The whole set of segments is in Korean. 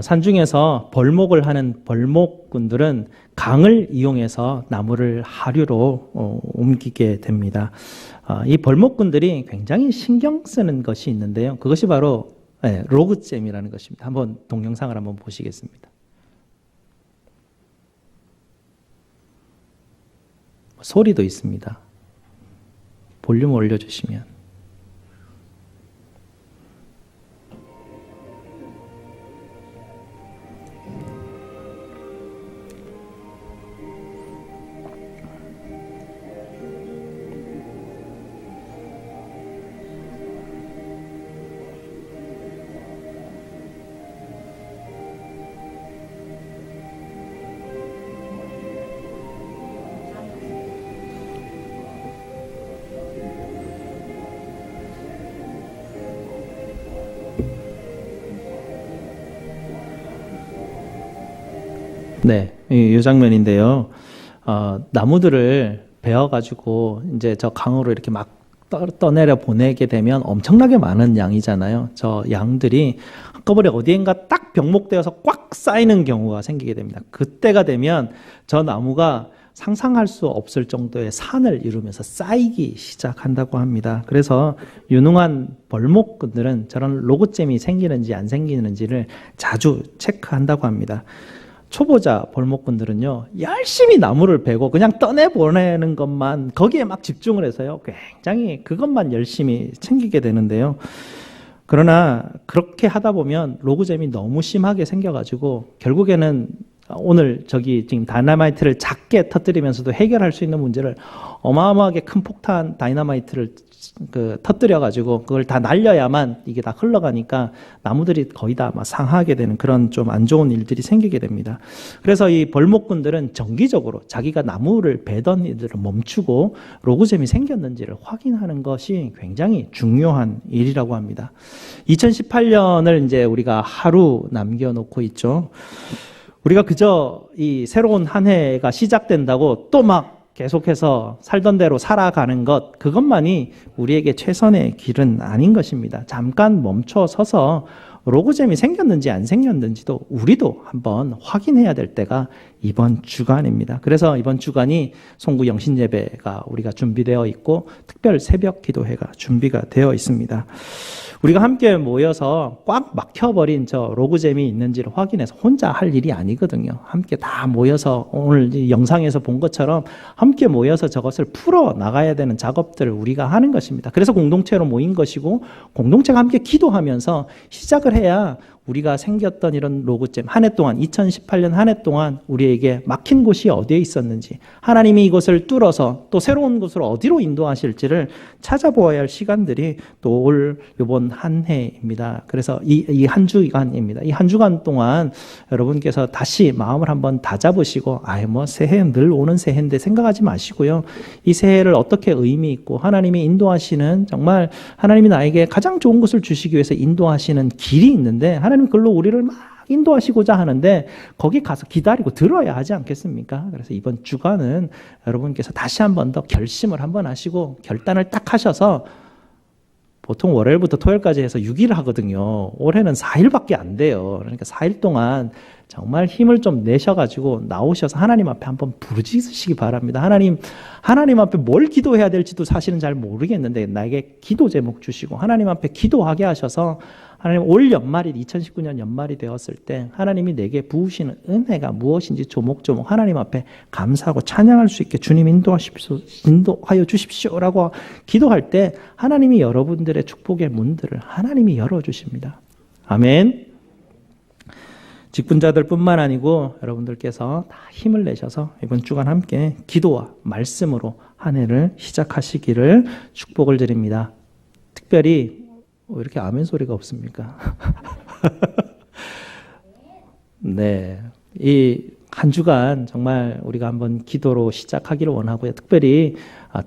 산중에서 벌목을 하는 벌목꾼들은 강을 이용해서 나무를 하류로 옮기게 됩니다. 이 벌목꾼들이 굉장히 신경 쓰는 것이 있는데요. 그것이 바로 로그잼이라는 것입니다. 한번 동영상을 한번 보시겠습니다. 소리도 있습니다. 볼륨 올려주시면. 네, 이 장면인데요. 나무들을 베어가지고 이제 저 강으로 이렇게 막 떠내려 보내게 되면 엄청나게 많은 양이잖아요. 저 양들이 한꺼번에 어디엔가 딱 병목되어서 꽉 쌓이는 경우가 생기게 됩니다. 그때가 되면 저 나무가 상상할 수 없을 정도의 산을 이루면서 쌓이기 시작한다고 합니다. 그래서 유능한 벌목꾼들은 저런 로그잼이 생기는지 안 생기는지를 자주 체크한다고 합니다. 초보자 벌목꾼들은요, 열심히 나무를 베고 그냥 떠내보내는 것만, 거기에 막 집중을 해서요, 굉장히 그것만 열심히 챙기게 되는데요. 그러나 그렇게 하다 보면 로그잼이 너무 심하게 생겨가지고 결국에는 오늘 지금 다이너마이트를 작게 터뜨리면서도 해결할 수 있는 문제를 어마어마하게 큰 폭탄 다이너마이트를 터뜨려가지고 그걸 다 날려야만 이게 다 흘러가니까 나무들이 거의 다 막 상하게 되는 그런 좀 안 좋은 일들이 생기게 됩니다. 그래서 이 벌목꾼들은 정기적으로 자기가 나무를 베던 일들을 멈추고 로그잼이 생겼는지를 확인하는 것이 굉장히 중요한 일이라고 합니다. 2018년을 이제 우리가 하루 남겨놓고 있죠. 우리가 그저 이 새로운 한 해가 시작된다고 또 막 계속해서 살던 대로 살아가는 것, 그것만이 우리에게 최선의 길은 아닌 것입니다. 잠깐 멈춰 서서 로그잼이 생겼는지 안 생겼는지도 우리도 한번 확인해야 될 때가 이번 주간입니다. 그래서 이번 주간이 송구 영신예배가 우리가 준비되어 있고 특별 새벽 기도회가 준비가 되어 있습니다. 우리가 함께 모여서 꽉 막혀버린 저 로그잼이 있는지를 확인해서 혼자 할 일이 아니거든요. 함께 다 모여서 오늘 이 영상에서 본 것처럼 함께 모여서 저것을 풀어 나가야 되는 작업들을 우리가 하는 것입니다. 그래서 공동체로 모인 것이고 공동체가 함께 기도하면서 시작을 해야 우리가 생겼던 이런 로그잼, 한 해 동안 2018년 한 해 동안 우리에게 막힌 곳이 어디에 있었는지, 하나님이 이곳을 뚫어서 또 새로운 곳으로 어디로 인도하실지를 찾아보아야 할 시간들이 또 올 이번 한 해입니다. 그래서 이 한 주간입니다. 이 한 주간 동안 여러분께서 다시 마음을 한번 다잡으시고 새해 늘 오는 새해인데 생각하지 마시고요. 이 새해를 어떻게 의미 있고 하나님이 인도하시는, 정말 하나님이 나에게 가장 좋은 것을 주시기 위해서 인도하시는 길이 있는데 하나님 그걸로 우리를 막 인도하시고자 하는데 거기 가서 기다리고 들어야 하지 않겠습니까? 그래서 이번 주간은 여러분께서 다시 한 번 더 결심을 한번 하시고 결단을 딱 하셔서, 보통 월요일부터 토요일까지 해서 6일 하거든요. 올해는 4일밖에 안 돼요. 그러니까 4일 동안 정말 힘을 좀 내셔가지고 나오셔서 하나님 앞에 한번 부르짖으시기 바랍니다. 하나님 앞에 뭘 기도해야 될지도 사실은 잘 모르겠는데 나에게 기도 제목 주시고 하나님 앞에 기도하게 하셔서, 하나님 올 연말이 2019년 연말이 되었을 때 하나님이 내게 부으시는 은혜가 무엇인지 조목조목 하나님 앞에 감사하고 찬양할 수 있게 주님 인도하여 주십시오라고 기도할 때 하나님이 여러분들의 축복의 문들을 하나님이 열어주십니다. 아멘. 직분자들 뿐만 아니고 여러분들께서 다 힘을 내셔서 이번 주간 함께 기도와 말씀으로 한 해를 시작하시기를 축복을 드립니다. 특별히 왜 이렇게 아멘 소리가 없습니까? 네, 이 한 주간 정말 우리가 한번 기도로 시작하기를 원하고요. 특별히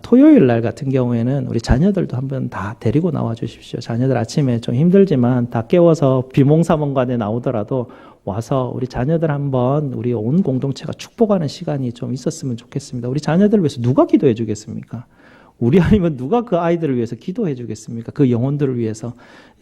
토요일 날 같은 경우에는 우리 자녀들도 한번 다 데리고 나와 주십시오. 자녀들 아침에 좀 힘들지만 다 깨워서 비몽사몽간에 나오더라도 와서 우리 자녀들 한번 우리 온 공동체가 축복하는 시간이 좀 있었으면 좋겠습니다. 우리 자녀들 위해서 누가 기도해 주겠습니까? 우리 아니면 누가 그 아이들을 위해서 기도해 주겠습니까? 그 영혼들을 위해서.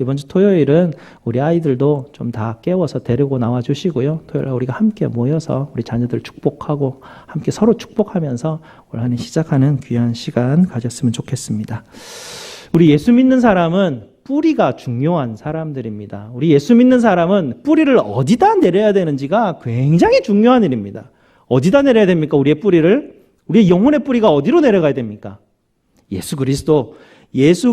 이번 주 토요일은 우리 아이들도 좀 다 깨워서 데리고 나와 주시고요. 토요일에 우리가 함께 모여서 우리 자녀들 축복하고 함께 서로 축복하면서 올 한 해 시작하는 귀한 시간 가졌으면 좋겠습니다. 우리 예수 믿는 사람은 뿌리가 중요한 사람들입니다. 우리 예수 믿는 사람은 뿌리를 어디다 내려야 되는지가 굉장히 중요한 일입니다. 어디다 내려야 됩니까? 우리의 뿌리를? 우리의 영혼의 뿌리가 어디로 내려가야 됩니까? 예수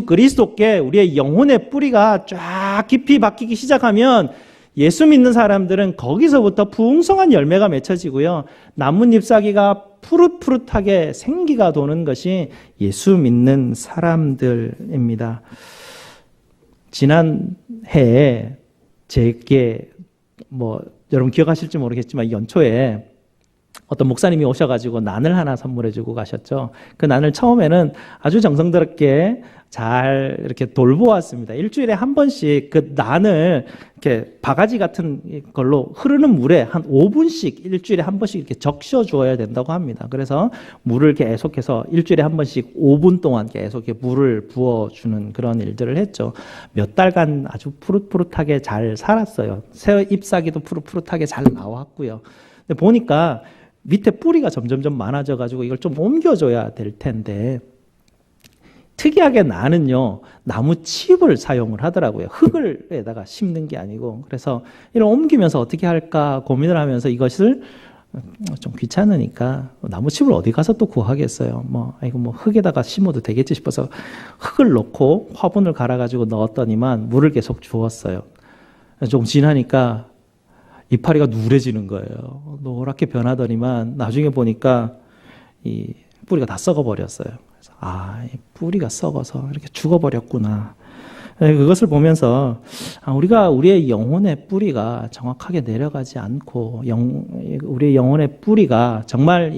그리스도께 우리의 영혼의 뿌리가 쫙 깊이 박히기 시작하면 예수 믿는 사람들은 거기서부터 풍성한 열매가 맺혀지고요. 나뭇잎 사귀가 푸릇푸릇하게 생기가 도는 것이 예수 믿는 사람들입니다. 지난 해에 제게 여러분 기억하실지 모르겠지만 연초에 어떤 목사님이 오셔가지고 난을 하나 선물해주고 가셨죠. 그 난을 처음에는 아주 정성스럽게 잘 이렇게 돌보았습니다. 일주일에 한 번씩 그 난을 이렇게 바가지 같은 걸로 흐르는 물에 한 5분씩 일주일에 한 번씩 이렇게 적셔 주어야 된다고 합니다. 그래서 물을 계속해서 일주일에 한 번씩 5분 동안 계속 이렇게 물을 부어주는 그런 일들을 했죠. 몇 달간 아주 푸릇푸릇하게 잘 살았어요. 새 잎사귀도 푸릇푸릇하게 잘 나왔고요. 근데 보니까 밑에 뿌리가 점점점 많아져가지고 이걸 좀 옮겨줘야 될 텐데 특이하게 나는요 나무 칩을 사용을 하더라고요. 흙을에다가 심는 게 아니고. 그래서 이걸 옮기면서 어떻게 할까 고민을 하면서 이것을 좀 귀찮으니까 나무 칩을 어디 가서 또 구하겠어요. 흙에다가 심어도 되겠지 싶어서 흙을 넣고 화분을 갈아가지고 넣었더니만 물을 계속 주었어요. 좀 지나니까 이파리가 누래지는 거예요. 노랗게 변하더니만 나중에 보니까 이 뿌리가 다 썩어버렸어요. 그래서 이 뿌리가 썩어서 이렇게 죽어버렸구나. 그것을 보면서 우리가 우리의 영혼의 뿌리가 정확하게 내려가지 않고 우리의 영혼의 뿌리가 정말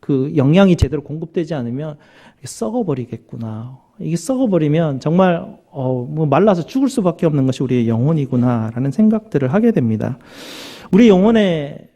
그 영양이 제대로 공급되지 않으면 썩어버리겠구나. 이게 썩어버리면 정말 말라서 죽을 수밖에 없는 것이 우리의 영혼이구나라는 생각들을 하게 됩니다. 우리 영혼의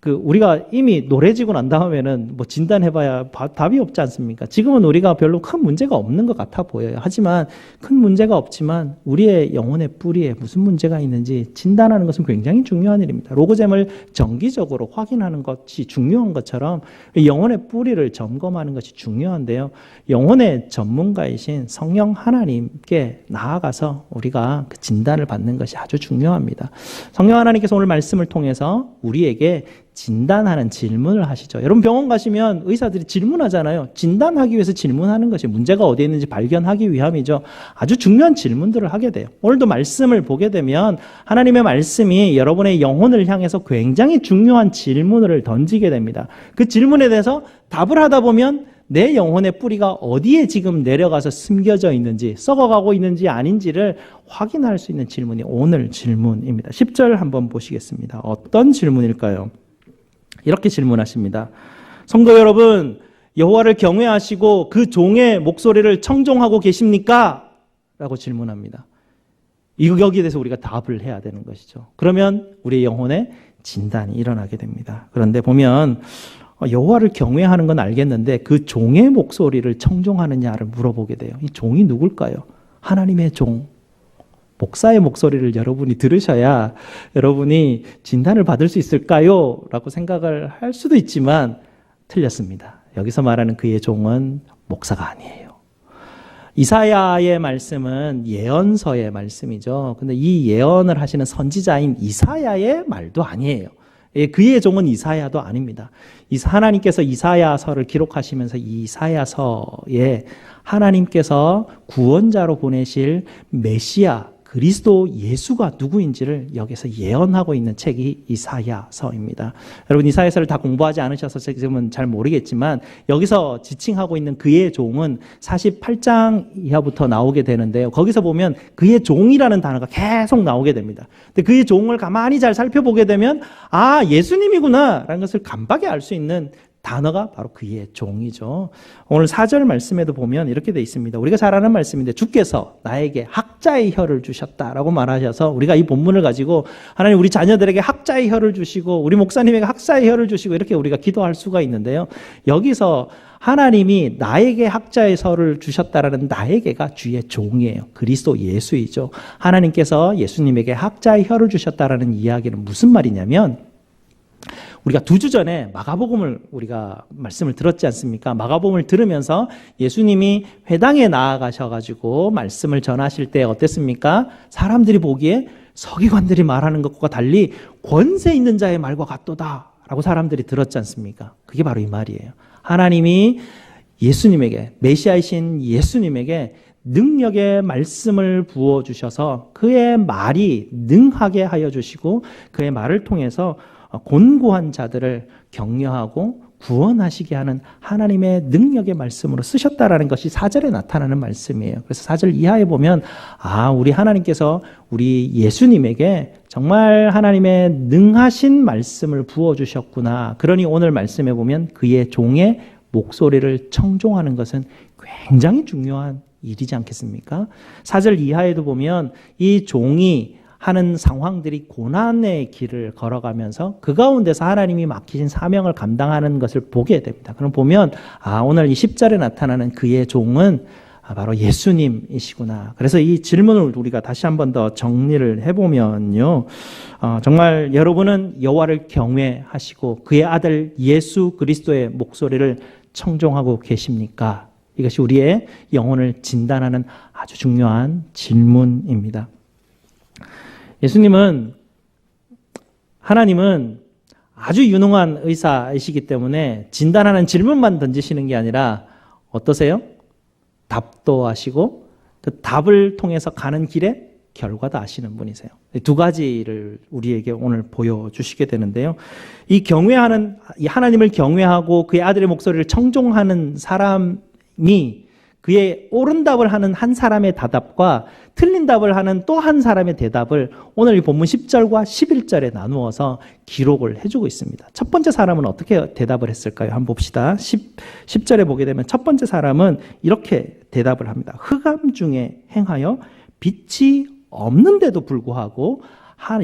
우리가 이미 노래지고 난 다음에는 진단해봐야 답이 없지 않습니까? 지금은 우리가 별로 큰 문제가 없는 것 같아 보여요. 하지만 큰 문제가 없지만 우리의 영혼의 뿌리에 무슨 문제가 있는지 진단하는 것은 굉장히 중요한 일입니다. 로고잼을 정기적으로 확인하는 것이 중요한 것처럼 영혼의 뿌리를 점검하는 것이 중요한데요. 영혼의 전문가이신 성령 하나님께 나아가서 우리가 그 진단을 받는 것이 아주 중요합니다. 성령 하나님께서 오늘 말씀을 통해서 우리에게 진단하는 질문을 하시죠. 여러분 병원 가시면 의사들이 질문하잖아요. 진단하기 위해서 질문하는 것이 문제가 어디에 있는지 발견하기 위함이죠. 아주 중요한 질문들을 하게 돼요. 오늘도 말씀을 보게 되면 하나님의 말씀이 여러분의 영혼을 향해서 굉장히 중요한 질문을 던지게 됩니다. 그 질문에 대해서 답을 하다 보면 내 영혼의 뿌리가 어디에 지금 내려가서 숨겨져 있는지, 썩어가고 있는지 아닌지를 확인할 수 있는 질문이 오늘 질문입니다. 10절 한번 보시겠습니다. 어떤 질문일까요? 이렇게 질문하십니다. 성도 여러분, 여호와를 경외하시고 그 종의 목소리를 청종하고 계십니까? 라고 질문합니다. 여기에 대해서 우리가 답을 해야 되는 것이죠. 그러면 우리의 영혼의 진단이 일어나게 됩니다. 그런데 보면 여호와를 경외하는 건 알겠는데 그 종의 목소리를 청종하느냐를 물어보게 돼요. 이 종이 누굴까요? 하나님의 종. 목사의 목소리를 여러분이 들으셔야 여러분이 진단을 받을 수 있을까요? 라고 생각을 할 수도 있지만 틀렸습니다. 여기서 말하는 그의 종은 목사가 아니에요. 이사야의 말씀은 예언서의 말씀이죠. 근데 이 예언을 하시는 선지자인 이사야의 말도 아니에요. 그의 종은 이사야도 아닙니다. 하나님께서 이사야서를 기록하시면서 이 이사야서에 하나님께서 구원자로 보내실 메시아 그리스도 예수가 누구인지를 여기서 예언하고 있는 책이 이사야서입니다. 여러분 이사야서를 다 공부하지 않으셔서 지금은 잘 모르겠지만 여기서 지칭하고 있는 그의 종은 48장 이하부터 나오게 되는데요. 거기서 보면 그의 종이라는 단어가 계속 나오게 됩니다. 근데 그의 종을 가만히 잘 살펴보게 되면 예수님이구나 라는 것을 간박에 알 수 있는 단어가 바로 그의 종이죠. 오늘 4절 말씀에도 보면 이렇게 돼 있습니다. 우리가 잘 아는 말씀인데 주께서 나에게 학자의 혀를 주셨다라고 말하셔서 우리가 이 본문을 가지고 하나님 우리 자녀들에게 학자의 혀를 주시고 우리 목사님에게 학자의 혀를 주시고 이렇게 우리가 기도할 수가 있는데요. 여기서 하나님이 나에게 학자의 혀를 주셨다라는 나에게가 주의 종이에요. 그리스도 예수이죠. 하나님께서 예수님에게 학자의 혀를 주셨다라는 이야기는 무슨 말이냐면 우리가 2주 전에 마가복음을 우리가 말씀을 들었지 않습니까? 마가복음을 들으면서 예수님이 회당에 나아가셔가지고 말씀을 전하실 때 어땠습니까? 사람들이 보기에 서기관들이 말하는 것과 달리 권세 있는 자의 말과 같도다 라고 사람들이 들었지 않습니까? 그게 바로 이 말이에요. 하나님이 예수님에게, 메시아이신 예수님에게 능력의 말씀을 부어주셔서 그의 말이 능하게 하여 주시고 그의 말을 통해서 곤고한 자들을 격려하고 구원하시게 하는 하나님의 능력의 말씀으로 쓰셨다라는 것이 4절에 나타나는 말씀이에요. 그래서 4절 이하에 보면 우리 하나님께서 우리 예수님에게 정말 하나님의 능하신 말씀을 부어주셨구나. 그러니 오늘 말씀에 보면 그의 종의 목소리를 청종하는 것은 굉장히 중요한 일이지 않겠습니까? 4절 이하에도 보면 이 종이 하는 상황들이 고난의 길을 걸어가면서 그 가운데서 하나님이 맡기신 사명을 감당하는 것을 보게 됩니다. 그럼 보면 오늘 이 10절에 나타나는 그의 종은 바로 예수님이시구나. 그래서 이 질문을 우리가 다시 한 번 더 정리를 해보면요. 정말 여러분은 여호와를 경외하시고 그의 아들 예수 그리스도의 목소리를 청종하고 계십니까? 이것이 우리의 영혼을 진단하는 아주 중요한 질문입니다. 하나님은 아주 유능한 의사이시기 때문에 진단하는 질문만 던지시는 게 아니라 어떠세요? 답도 하시고 그 답을 통해서 가는 길에 결과도 아시는 분이세요. 두 가지를 우리에게 오늘 보여주시게 되는데요. 이 하나님을 경외하고 그의 아들의 목소리를 청종하는 사람이 그의 옳은 답을 하는 한 사람의 대답과 틀린 답을 하는 또 한 사람의 대답을 오늘 이 본문 10절과 11절에 나누어서 기록을 해주고 있습니다. 첫 번째 사람은 어떻게 대답을 했을까요? 한번 봅시다. 10절에 보게 되면 첫 번째 사람은 이렇게 대답을 합니다. 흑암 중에 행하여 빛이 없는데도 불구하고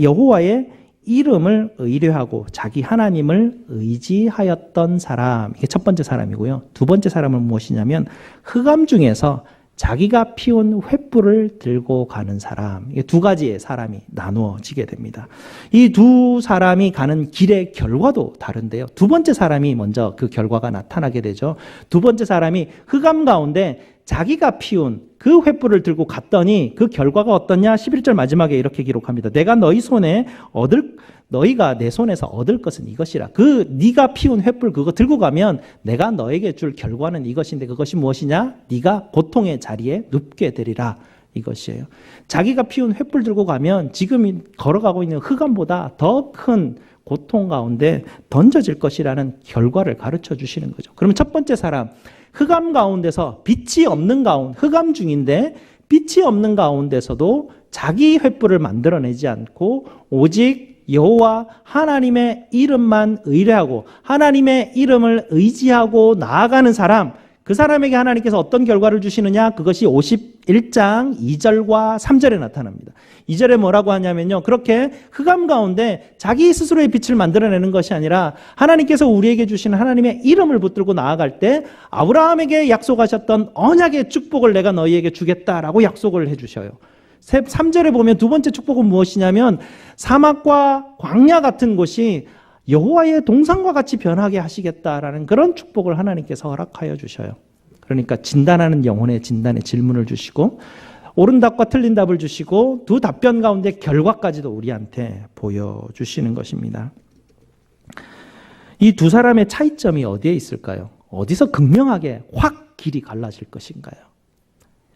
여호와의 이름을 의뢰하고 자기 하나님을 의지하였던 사람, 이게 첫 번째 사람이고요. 두 번째 사람은 무엇이냐면 흑암 중에서 자기가 피운 횃불을 들고 가는 사람, 이게 두 가지의 사람이 나누어지게 됩니다. 이 두 사람이 가는 길의 결과도 다른데요. 두 번째 사람이 먼저 그 결과가 나타나게 되죠. 두 번째 사람이 흑암 가운데 자기가 피운 그 횃불을 들고 갔더니 그 결과가 어떠냐? 11절 마지막에 이렇게 기록합니다. 너희가 내 손에서 얻을 것은 이것이라. 네가 피운 횃불 그거 들고 가면 내가 너에게 줄 결과는 이것인데 그것이 무엇이냐? 네가 고통의 자리에 눕게 되리라. 이것이에요. 자기가 피운 횃불 들고 가면 지금 걸어가고 있는 흑암보다 더 큰 고통 가운데 던져질 것이라는 결과를 가르쳐 주시는 거죠. 그러면 첫 번째 사람, 흑암 가운데서 흑암 중인데 빛이 없는 가운데서도 자기 횃불을 만들어내지 않고 오직 여호와 하나님의 이름만 의뢰하고 하나님의 이름을 의지하고 나아가는 사람, 그 사람에게 하나님께서 어떤 결과를 주시느냐? 그것이 51장 2절과 3절에 나타납니다. 2절에 뭐라고 하냐면요. 그렇게 흑암 가운데 자기 스스로의 빛을 만들어내는 것이 아니라 하나님께서 우리에게 주시는 하나님의 이름을 붙들고 나아갈 때 아브라함에게 약속하셨던 언약의 축복을 내가 너희에게 주겠다라고 약속을 해주셔요. 3절에 보면 두 번째 축복은 무엇이냐면 사막과 광야 같은 곳이 여호와의 동산과 같이 변하게 하시겠다라는 그런 축복을 하나님께서 허락하여 주셔요. 그러니까 진단하는 영혼의 진단의 질문을 주시고 옳은 답과 틀린 답을 주시고 두 답변 가운데 결과까지도 우리한테 보여주시는 것입니다. 이 두 사람의 차이점이 어디에 있을까요? 어디서 극명하게 확 길이 갈라질 것인가요?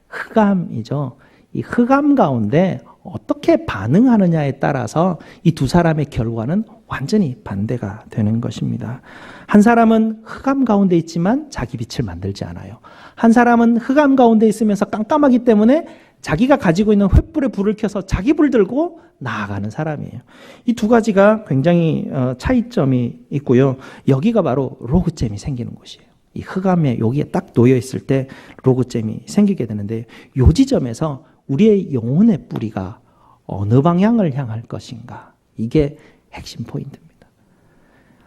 흑암이죠. 이 흑암 가운데 어떻게 반응하느냐에 따라서 이 두 사람의 결과는 완전히 반대가 되는 것입니다. 한 사람은 흑암 가운데 있지만 자기 빛을 만들지 않아요. 한 사람은 흑암 가운데 있으면서 깜깜하기 때문에 자기가 가지고 있는 횃불에 불을 켜서 자기 불 들고 나아가는 사람이에요. 이 두 가지가 굉장히 차이점이 있고요. 여기가 바로 로그잼이 생기는 곳이에요. 이 흑암에 여기에 딱 놓여 있을 때 로그잼이 생기게 되는데, 이 지점에서 우리의 영혼의 뿌리가 어느 방향을 향할 것인가, 이게 핵심 포인트입니다.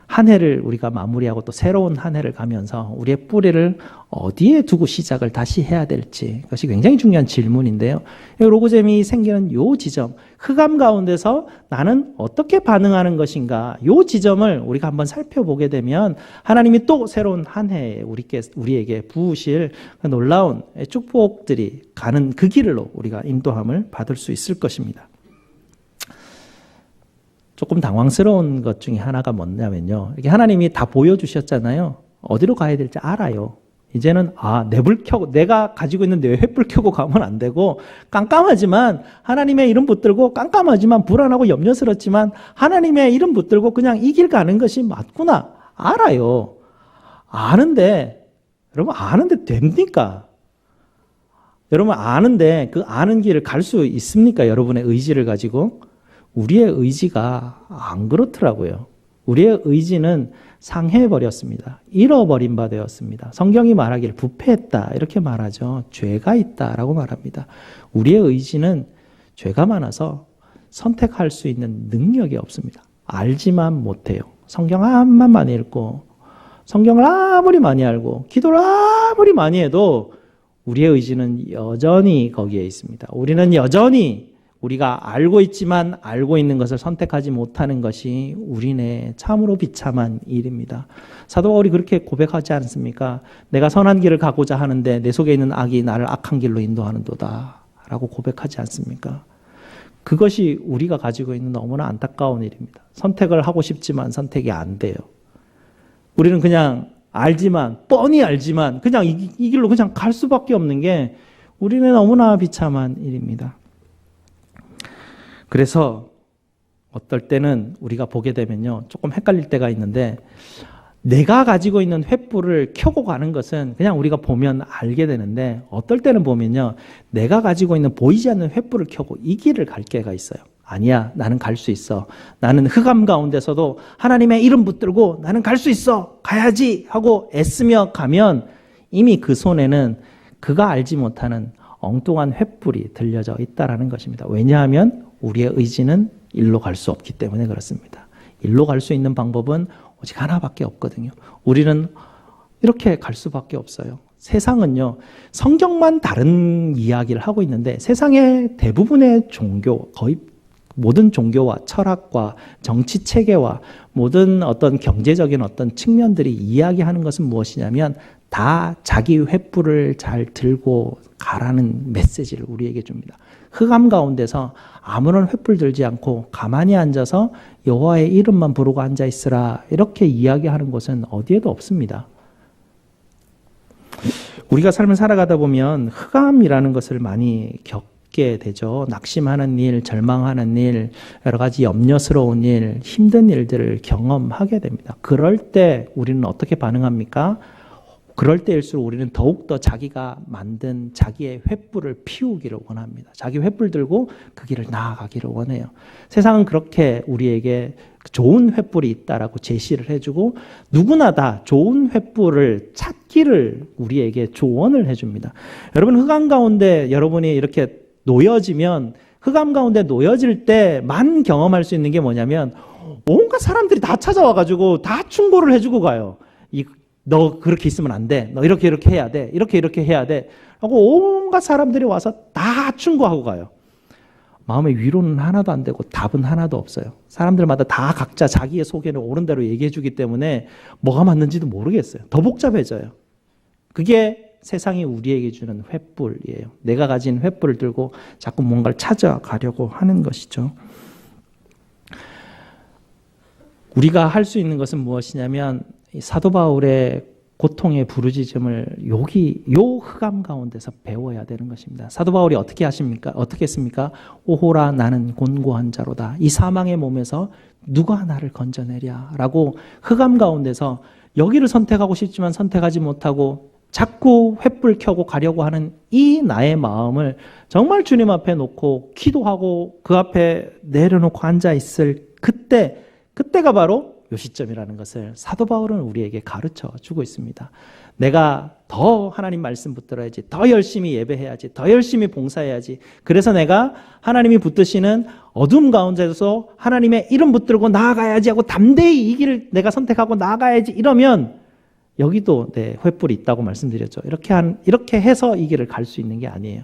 한 해를 우리가 마무리하고 또 새로운 한 해를 가면서 우리의 뿌리를 어디에 두고 시작을 다시 해야 될지, 그것이 굉장히 중요한 질문인데요. 로그잼이 생기는 이 지점, 흑암 가운데서 나는 어떻게 반응하는 것인가, 이 지점을 우리가 한번 살펴보게 되면 하나님이 또 새로운 한 해에 우리에게 부으실 놀라운 축복들이 가는 그 길로 우리가 인도함을 받을 수 있을 것입니다. 조금 당황스러운 것 중에 하나가 뭐냐면요, 이렇게 하나님이 다 보여주셨잖아요. 어디로 가야 될지 알아요. 이제는 내 불 켜고, 내가 가지고 있는 내 횃불 켜고 가면 안 되고, 깜깜하지만 하나님의 이름 붙들고, 깜깜하지만 불안하고 염려스럽지만 하나님의 이름 붙들고 그냥 이 길 가는 것이 맞구나, 알아요. 아는데, 여러분 아는데 됩니까? 여러분 아는데 그 아는 길을 갈 수 있습니까? 여러분의 의지를 가지고? 우리의 의지가 안 그렇더라고요. 우리의 의지는 상해버렸습니다. 잃어버린 바 되었습니다. 성경이 말하기를 부패했다 이렇게 말하죠. 죄가 있다라고 말합니다. 우리의 의지는 죄가 많아서 선택할 수 있는 능력이 없습니다. 알지만 못해요. 성경 한만 읽고, 성경을 아무리 많이 알고, 기도를 아무리 많이 해도 우리의 의지는 여전히 거기에 있습니다. 우리는 여전히 우리가 알고 있지만 알고 있는 것을 선택하지 못하는 것이 우리네 참으로 비참한 일입니다. 사도 바울이 그렇게 고백하지 않습니까? 내가 선한 길을 가고자 하는데 내 속에 있는 악이 나를 악한 길로 인도하는도다 라고 고백하지 않습니까? 그것이 우리가 가지고 있는 너무나 안타까운 일입니다. 선택을 하고 싶지만 선택이 안 돼요. 우리는 그냥 알지만, 뻔히 알지만 그냥 이 길로 그냥 갈 수밖에 없는 게 우리는 너무나 비참한 일입니다. 그래서 어떨 때는 우리가 보게 되면요, 조금 헷갈릴 때가 있는데, 내가 가지고 있는 횃불을 켜고 가는 것은 그냥 우리가 보면 알게 되는데, 어떨 때는 보면요, 내가 가지고 있는 보이지 않는 횃불을 켜고 이 길을 갈 때가 있어요. 아니야, 나는 갈 수 있어. 나는 흑암 가운데서도 하나님의 이름 붙들고 나는 갈 수 있어, 가야지 하고 애쓰며 가면 이미 그 손에는 그가 알지 못하는 엉뚱한 횃불이 들려져 있다는 것입니다. 왜냐하면 우리의 의지는 일로 갈 수 없기 때문에 그렇습니다. 일로 갈 수 있는 방법은 오직 하나밖에 없거든요. 우리는 이렇게 갈 수밖에 없어요. 세상은요, 성경만 다른 이야기를 하고 있는데 세상의 대부분의 종교, 거의 모든 종교와 철학과 정치 체계와 모든 어떤 경제적인 어떤 측면들이 이야기하는 것은 무엇이냐면 다 자기 횃불을 잘 들고 가라는 메시지를 우리에게 줍니다. 흑암 가운데서 아무런 횃불 들지 않고 가만히 앉아서 여호와의 이름만 부르고 앉아 있으라, 이렇게 이야기하는 곳은 어디에도 없습니다. 우리가 삶을 살아가다 보면 흑암이라는 것을 많이 겪게 되죠. 낙심하는 일, 절망하는 일, 여러 가지 염려스러운 일, 힘든 일들을 경험하게 됩니다. 그럴 때 우리는 어떻게 반응합니까? 그럴 때일수록 우리는 더욱더 자기가 만든 자기의 횃불을 피우기를 원합니다. 자기 횃불 들고 그 길을 나아가기를 원해요. 세상은 그렇게 우리에게 좋은 횃불이 있다라고 제시를 해주고, 누구나 다 좋은 횃불을 찾기를 우리에게 조언을 해줍니다. 여러분, 흑암 가운데 여러분이 이렇게 놓여지면, 흑암 가운데 놓여질 때만 경험할 수 있는 게 뭐냐면, 온갖 사람들이 다 찾아와가지고 다 충고를 해주고 가요. 너 그렇게 있으면 안 돼. 너 이렇게 해야 돼. 이렇게 해야 돼. 하고 온갖 사람들이 와서 다 충고하고 가요. 마음의 위로는 하나도 안 되고 답은 하나도 없어요. 사람들마다 다 각자 자기의 속에는 옳은 대로 얘기해 주기 때문에 뭐가 맞는지도 모르겠어요. 더 복잡해져요. 그게 세상이 우리에게 주는 횃불이에요. 내가 가진 횃불을 들고 자꾸 뭔가를 찾아가려고 하는 것이죠. 우리가 할 수 있는 것은 무엇이냐면, 사도 바울의 고통의 부르짖음을 요 흑암 가운데서 배워야 되는 것입니다. 사도 바울이 어떻게 하십니까? 어떻게 했습니까? 오호라 나는 곤고한 자로다. 이 사망의 몸에서 누가 나를 건져내랴 라고 흑암 가운데서 여기를 선택하고 싶지만 선택하지 못하고 자꾸 횃불 켜고 가려고 하는 이 나의 마음을 정말 주님 앞에 놓고 기도하고 그 앞에 내려놓고 앉아있을 그때가 바로 요 시점이라는 것을 사도 바울은 우리에게 가르쳐 주고 있습니다. 내가 더 하나님 말씀 붙들어야지, 더 열심히 예배해야지, 더 열심히 봉사해야지. 그래서 내가 하나님이 붙드시는 어둠 가운데서 하나님의 이름 붙들고 나아가야지 하고 담대히 이 길을 내가 선택하고 나아가야지 이러면 여기도 횃불이 있다고 말씀드렸죠. 이렇게 해서 이 길을 갈 수 있는 게 아니에요.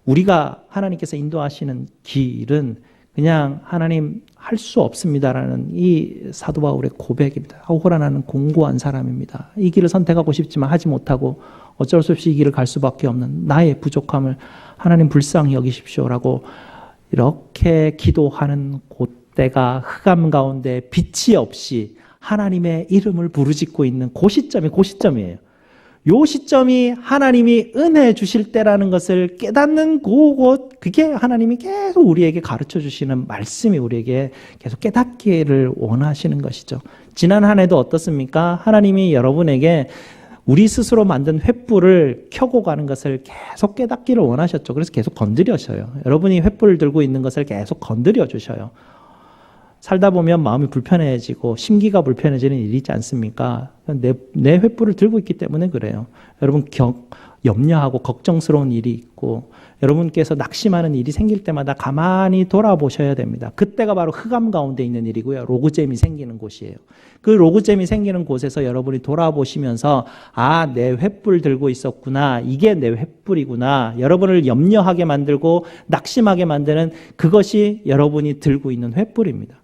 우리가 하나님께서 인도하시는 길은 그냥 하나님 할 수 없습니다라는 이 사도 바울의 고백입니다. 오호라 나는 공고한 사람입니다. 이 길을 선택하고 싶지만 하지 못하고 어쩔 수 없이 이 길을 갈 수밖에 없는 나의 부족함을 하나님 불쌍히 여기십시오라고 이렇게 기도하는 그때가 흑암 가운데 빛이 없이 하나님의 이름을 부르짖고 있는 그 시점이에요. 요 시점이 하나님이 은혜 주실 때라는 것을 깨닫는 그게 하나님이 계속 우리에게 가르쳐 주시는 말씀이 우리에게 계속 깨닫기를 원하시는 것이죠. 지난 한 해도 어떻습니까? 하나님이 여러분에게 우리 스스로 만든 횃불을 켜고 가는 것을 계속 깨닫기를 원하셨죠. 그래서 계속 건드려셔요. 여러분이 횃불을 들고 있는 것을 계속 건드려 주셔요. 살다 보면 마음이 불편해지고 심기가 불편해지는 일이 있지 않습니까? 내 횃불을 들고 있기 때문에 그래요. 여러분 염려하고 걱정스러운 일이 있고 여러분께서 낙심하는 일이 생길 때마다 가만히 돌아보셔야 됩니다. 그때가 바로 흑암 가운데 있는 일이고요. 로그잼이 생기는 곳이에요. 그 로그잼이 생기는 곳에서 여러분이 돌아보시면서 내 횃불 들고 있었구나. 이게 내 횃불이구나. 여러분을 염려하게 만들고 낙심하게 만드는 그것이 여러분이 들고 있는 횃불입니다.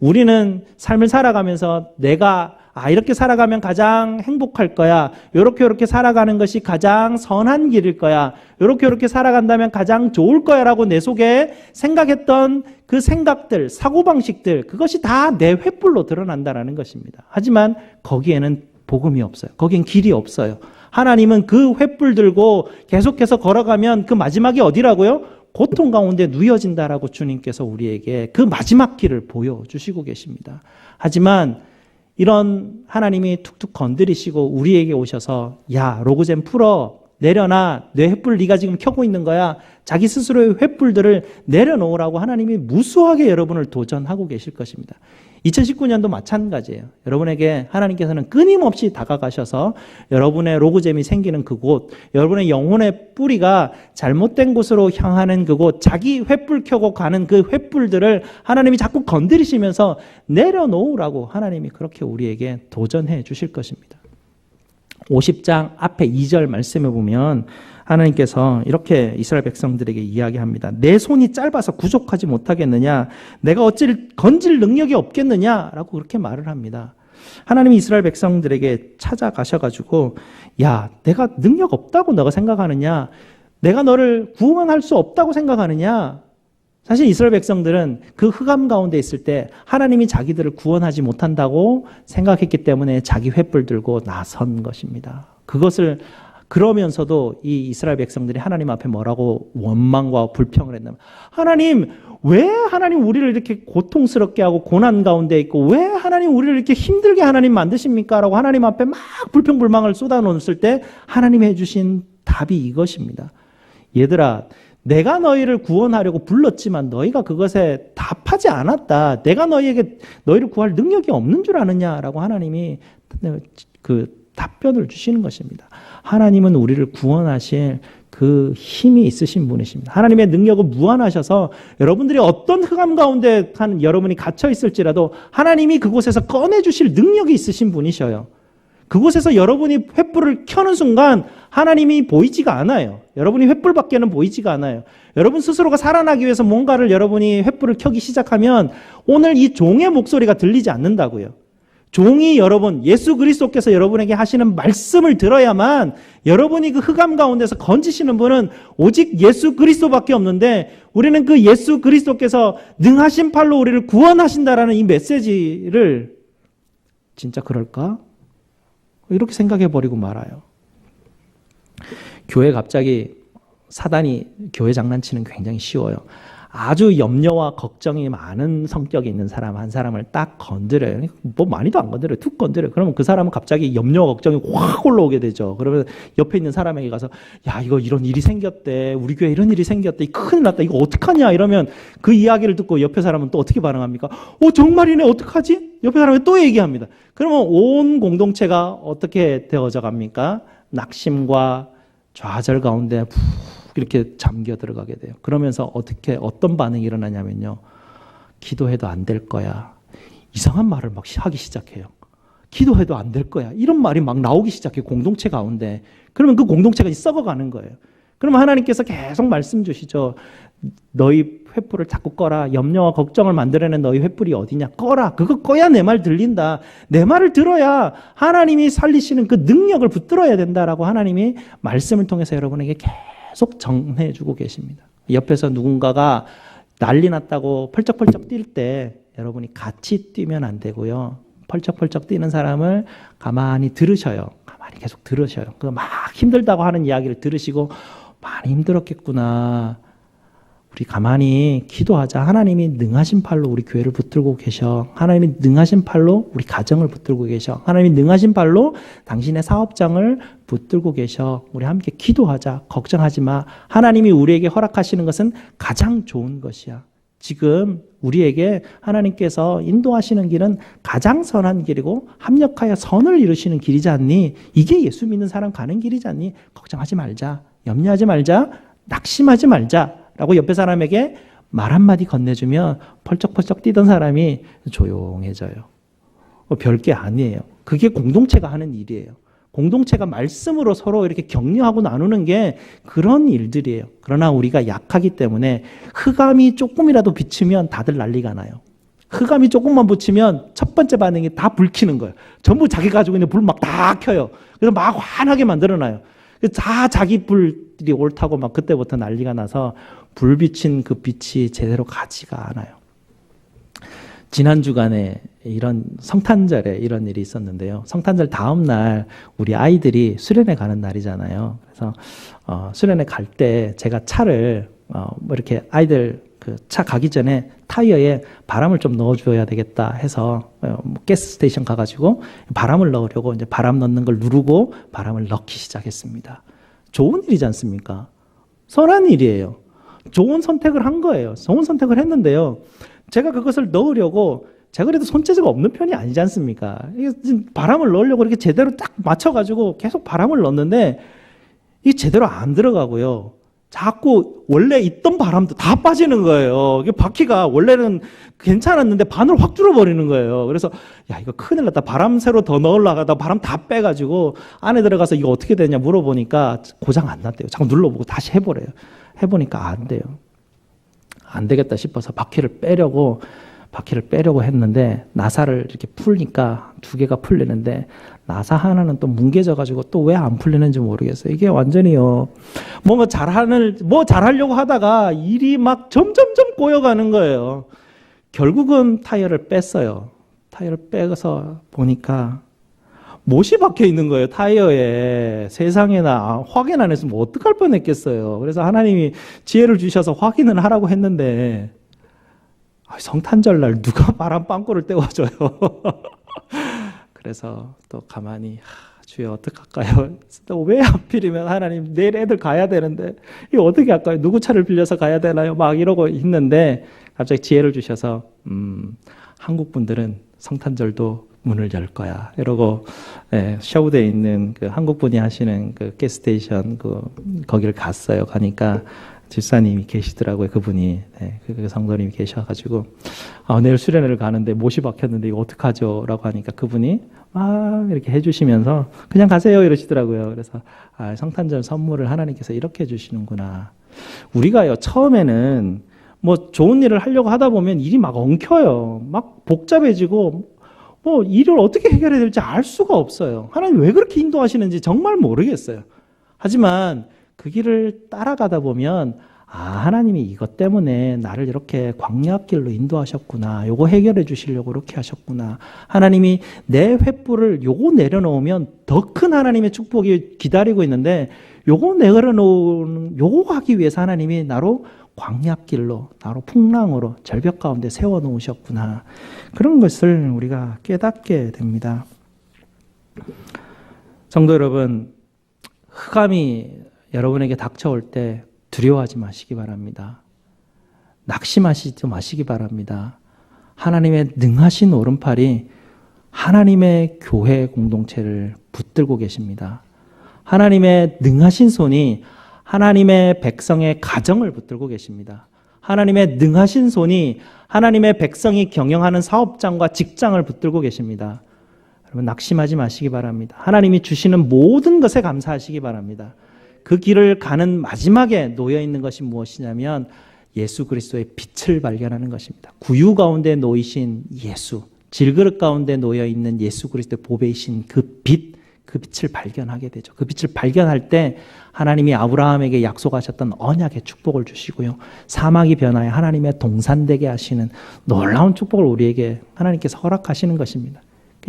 우리는 삶을 살아가면서 내가 이렇게 살아가면 가장 행복할 거야. 요렇게 살아가는 것이 가장 선한 길일 거야. 요렇게 살아간다면 가장 좋을 거야 라고 내 속에 생각했던 그 생각들, 사고방식들, 그것이 다 내 횃불로 드러난다는 것입니다. 하지만 거기에는 복음이 없어요. 거기엔 길이 없어요. 하나님은 그 횃불 들고 계속해서 걸어가면 그 마지막이 어디라고요? 고통 가운데 누여진다라고 주님께서 우리에게 그 마지막 길을 보여주시고 계십니다. 하지만 이런 하나님이 툭툭 건드리시고 우리에게 오셔서 로그잼 풀어 내려놔 내 횃불 네가 지금 켜고 있는 거야. 자기 스스로의 횃불들을 내려놓으라고 하나님이 무수하게 여러분을 도전하고 계실 것입니다. 2019년도 마찬가지예요. 여러분에게 하나님께서는 끊임없이 다가가셔서 여러분의 로그잼이 생기는 그곳, 여러분의 영혼의 뿌리가 잘못된 곳으로 향하는 그곳, 자기 횃불 켜고 가는 그 횃불들을 하나님이 자꾸 건드리시면서 내려놓으라고 하나님이 그렇게 우리에게 도전해 주실 것입니다. 50장 앞에 2절 말씀에 보면 하나님께서 이렇게 이스라엘 백성들에게 이야기합니다. 내 손이 짧아서 구족하지 못하겠느냐? 내가 어찌 건질 능력이 없겠느냐? 라고 그렇게 말을 합니다. 하나님이 이스라엘 백성들에게 찾아가셔가지고 내가 능력 없다고 너가 생각하느냐? 내가 너를 구원할 수 없다고 생각하느냐? 사실 이스라엘 백성들은 그 흑암 가운데 있을 때 하나님이 자기들을 구원하지 못한다고 생각했기 때문에 자기 횃불 들고 나선 것입니다. 그러면서도 이 이스라엘 백성들이 하나님 앞에 뭐라고 원망과 불평을 했냐면 왜 하나님 우리를 이렇게 고통스럽게 하고 고난 가운데 있고 왜 하나님 우리를 이렇게 힘들게 하나님 만드십니까? 라고 하나님 앞에 막 불평불망을 쏟아놓았을 때 하나님이 해주신 답이 이것입니다. 얘들아, 내가 너희를 구원하려고 불렀지만 너희가 그것에 답하지 않았다. 내가 너희를 구할 능력이 없는 줄 아느냐라고 하나님이 그 답변을 주시는 것입니다. 하나님은 우리를 구원하실 그 힘이 있으신 분이십니다. 하나님의 능력은 무한하셔서 여러분들이 어떤 흑암 가운데 여러분이 갇혀 있을지라도 하나님이 그곳에서 꺼내주실 능력이 있으신 분이셔요. 그곳에서 여러분이 횃불을 켜는 순간 하나님이 보이지가 않아요. 여러분이 횃불밖에는 보이지가 않아요. 여러분 스스로가 살아나기 위해서 뭔가를 여러분이 횃불을 켜기 시작하면 오늘 이 종의 목소리가 들리지 않는다고요. 종이 여러분, 예수 그리스도께서 여러분에게 하시는 말씀을 들어야만 여러분이 그 흑암 가운데서 건지시는 분은 오직 예수 그리스도밖에 없는데 우리는 그 예수 그리스도께서 능하신 팔로 우리를 구원하신다라는 이 메시지를 진짜 그럴까? 이렇게 생각해 버리고 말아요. 교회 갑자기 사단이 교회 장난치는 굉장히 쉬워요. 아주 염려와 걱정이 많은 성격이 있는 사람 한 사람을 딱 건드려요. 뭐 많이도 안 건드려요. 툭 건드려요. 그러면 그 사람은 갑자기 염려와 걱정이 확 올라오게 되죠. 그러면 옆에 있는 사람에게 가서 야 이거 이런 일이 생겼대. 우리 교회 이런 일이 생겼대. 큰일 났다. 이거 어떡하냐 이러면 그 이야기를 듣고 옆에 사람은 또 어떻게 반응합니까? 정말이네 어떡하지? 옆에 사람이 또 얘기합니다. 그러면 온 공동체가 어떻게 되어져 갑니까? 낙심과 좌절 가운데 푹 이렇게 잠겨 들어가게 돼요. 그러면서 어떤 반응이 일어나냐면요. 기도해도 안 될 거야. 이상한 말을 막 하기 시작해요. 기도해도 안 될 거야. 이런 말이 막 나오기 시작해요. 공동체 가운데. 그러면 그 공동체가 썩어가는 거예요. 그러면 하나님께서 계속 말씀 주시죠. 너희 횃불을 자꾸 꺼라. 염려와 걱정을 만들어낸 너희 횃불이 어디냐. 꺼라. 그거 꺼야 내 말 들린다. 내 말을 들어야 하나님이 살리시는 그 능력을 붙들어야 된다라고 하나님이 말씀을 통해서 여러분에게 계속 정해주고 계십니다. 옆에서 누군가가 난리 났다고 펄쩍펄쩍 뛸 때 여러분이 같이 뛰면 안 되고요. 펄쩍펄쩍 뛰는 사람을 가만히 들으셔요. 가만히 계속 들으셔요. 그 막 힘들다고 하는 이야기를 들으시고 많이 힘들었겠구나. 우리 가만히 기도하자. 하나님이 능하신 팔로 우리 교회를 붙들고 계셔. 하나님이 능하신 팔로 우리 가정을 붙들고 계셔. 하나님이 능하신 팔로 당신의 사업장을 붙들고 계셔. 우리 함께 기도하자. 걱정하지 마. 하나님이 우리에게 허락하시는 것은 가장 좋은 것이야. 지금 우리에게 하나님께서 인도하시는 길은 가장 선한 길이고 합력하여 선을 이루시는 길이지 않니? 이게 예수 믿는 사람 가는 길이지 않니? 걱정하지 말자. 염려하지 말자. 낙심하지 말자. 라고 옆에 사람에게 말 한마디 건네주면 펄쩍펄쩍 뛰던 사람이 조용해져요. 별게 아니에요. 그게 공동체가 하는 일이에요. 공동체가 말씀으로 서로 이렇게 격려하고 나누는 게 그런 일들이에요. 그러나 우리가 약하기 때문에 흑암이 조금이라도 비치면 다들 난리가 나요. 흑암이 조금만 붙이면 첫 번째 반응이 다 불 켜는 거예요. 전부 자기 가지고 있는 불 막 다 켜요. 그래서 막 환하게 만들어놔요. 다 자기 불이 옳다고 막 그때부터 난리가 나서 불 비친 그 빛이 제대로 가지가 않아요. 지난 주간에 이런 성탄절에 이런 일이 있었는데요. 성탄절 다음 날 우리 아이들이 수련회 가는 날이잖아요. 그래서 수련회 갈 때 제가 차를 뭐 이렇게 아이들 그 차 가기 전에 타이어에 바람을 좀 넣어줘야 되겠다 해서 가스 스테이션 가가지고 바람을 넣으려고 이제 바람 넣는 걸 누르고 바람을 넣기 시작했습니다. 좋은 일이지 않습니까? 선한 일이에요. 좋은 선택을 한 거예요. 좋은 선택을 했는데요. 제가 그것을 넣으려고 제가 그래도 손재주가 없는 편이 아니지 않습니까? 바람을 넣으려고 이렇게 제대로 딱 맞춰가지고 계속 바람을 넣었는데 이게 제대로 안 들어가고요. 자꾸 원래 있던 바람도 다 빠지는 거예요. 이게 바퀴가 원래는 괜찮았는데 반으로 확 줄어버리는 거예요. 그래서 야 이거 큰일 났다. 바람 새로 더 넣으려다가 바람 다 빼가지고 안에 들어가서 이거 어떻게 되냐 물어보니까 고장 안 났대요. 자꾸 눌러보고 다시 해보래요. 해보니까 안 돼요. 안 되겠다 싶어서 바퀴를 빼려고 했는데 나사를 이렇게 풀니까 두 개가 풀리는데 나사 하나는 또 뭉개져가지고 또 왜 안 풀리는지 모르겠어요. 이게 완전히요. 뭐 잘하려고 하다가 일이 막 점점점 꼬여가는 거예요. 결국은 타이어를 뺐어요. 타이어를 빼서 보니까 못이 박혀 있는 거예요. 타이어에. 세상에나 확인 안 했으면 어떡할 뻔했겠어요. 그래서 하나님이 지혜를 주셔서 확인을 하라고 했는데 성탄절날 누가 바람 빵꾸를 떼워줘요. 그래서 또 가만히 주여 어떡할까요? 또 왜 하필이면 하나님 내일 애들 가야 되는데 이거 어떻게 할까요? 누구 차를 빌려서 가야 되나요? 막 이러고 있는데 갑자기 지혜를 주셔서 한국 분들은 성탄절도 문을 열 거야. 이러고 샤우대에 있는 그 한국 분이 하시는 그 가스스테이션 거기를 갔어요. 가니까 집사님이 계시더라고요. 그분이 그 성도님이 계셔가지고 내일 수련회를 가는데 못이 박혔는데 이거 어떡하죠? 라고 하니까 그분이 이렇게 해주시면서 그냥 가세요 이러시더라고요. 그래서 성탄절 선물을 하나님께서 이렇게 해주시는구나. 우리가요 처음에는 뭐 좋은 일을 하려고 하다 보면 일이 막 엉켜요. 막 복잡해지고 뭐 일을 어떻게 해결해야 될지 알 수가 없어요. 하나님 왜 그렇게 인도하시는지 정말 모르겠어요. 하지만 그 길을 따라가다 보면 하나님이 이것 때문에 나를 이렇게 광야길로 인도하셨구나. 요거 해결해 주시려고 이렇게 하셨구나. 하나님이 내 횃불을 요거 내려놓으면 더 큰 하나님의 축복이 기다리고 있는데 요거 내려놓은 요거 하기 위해서 하나님이 나로 광야길로, 나로 풍랑으로 절벽 가운데 세워놓으셨구나. 그런 것을 우리가 깨닫게 됩니다. 성도 여러분, 흑암이 여러분에게 닥쳐올 때 두려워하지 마시기 바랍니다. 낙심하시지 마시기 바랍니다. 하나님의 능하신 오른팔이 하나님의 교회 공동체를 붙들고 계십니다. 하나님의 능하신 손이 하나님의 백성의 가정을 붙들고 계십니다. 하나님의 능하신 손이 하나님의 백성이 경영하는 사업장과 직장을 붙들고 계십니다. 여러분, 낙심하지 마시기 바랍니다. 하나님이 주시는 모든 것에 감사하시기 바랍니다. 그 길을 가는 마지막에 놓여 있는 것이 무엇이냐면 예수 그리스도의 빛을 발견하는 것입니다. 구유 가운데 놓이신 예수, 질그릇 가운데 놓여 있는 예수 그리스도의 보배이신 그 빛, 그 빛을 발견하게 되죠. 그 빛을 발견할 때 하나님이 아브라함에게 약속하셨던 언약의 축복을 주시고요. 사막이 변하여 하나님의 동산되게 하시는 놀라운 축복을 우리에게 하나님께서 허락하시는 것입니다.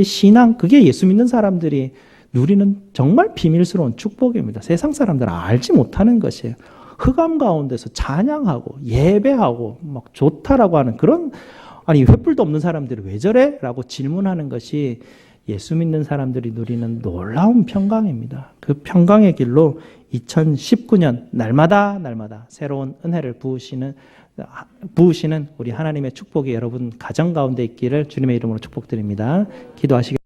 신앙, 그게 예수 믿는 사람들이 누리는 정말 비밀스러운 축복입니다. 세상 사람들은 알지 못하는 것이에요. 흑암 가운데서 찬양하고 예배하고 막 좋다라고 하는 그런, 아니 횃불도 없는 사람들이 왜 저래? 라고 질문하는 것이 예수 믿는 사람들이 누리는 놀라운 평강입니다. 그 평강의 길로 2019년 날마다 새로운 은혜를 부으시는 우리 하나님의 축복이 여러분 가정 가운데 있기를 주님의 이름으로 축복드립니다. 기도하시겠습니다.